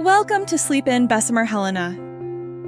Welcome to Sleep Inn Bessemer Helena,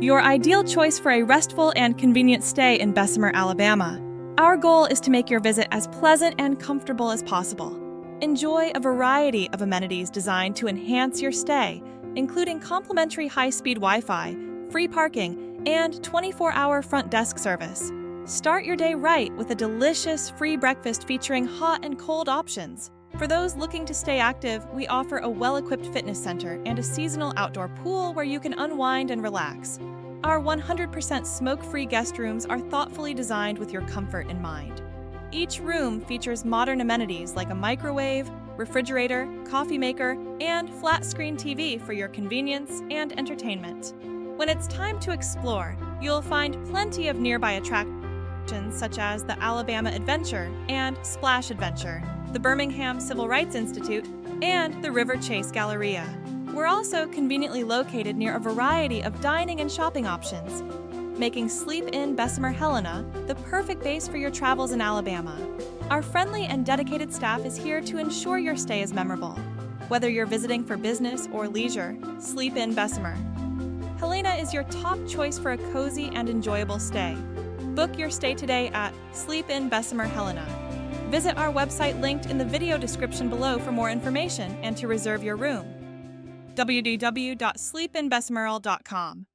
your ideal choice for a restful and convenient stay in Bessemer, Alabama. Our goal is to make your visit as pleasant and comfortable as possible. Enjoy a variety of amenities designed to enhance your stay, including complimentary high-speed Wi-Fi, free parking, and 24-hour front desk service. Start your day right with a delicious free breakfast featuring hot and cold options. For those looking to stay active, we offer a well-equipped fitness center and a seasonal outdoor pool where you can unwind and relax. Our 100% smoke-free guest rooms are thoughtfully designed with your comfort in mind. Each room features modern amenities like a microwave, refrigerator, coffee maker, and flat-screen TV for your convenience and entertainment. When it's time to explore, you'll find plenty of nearby attractions such as the Alabama Adventure and Splash Adventure, the Birmingham Civil Rights Institute, and the River Chase Galleria. We're also conveniently located near a variety of dining and shopping options, making Sleep Inn Bessemer Helena the perfect base for your travels in Alabama. Our friendly and dedicated staff is here to ensure your stay is memorable. Whether you're visiting for business or leisure, Sleep Inn Bessemer Helena is your top choice for a cozy and enjoyable stay. Book your stay today at Sleep Inn Bessemer Helena. Visit our website linked in the video description below for more information and to reserve your room. www.sleepinbessemer.com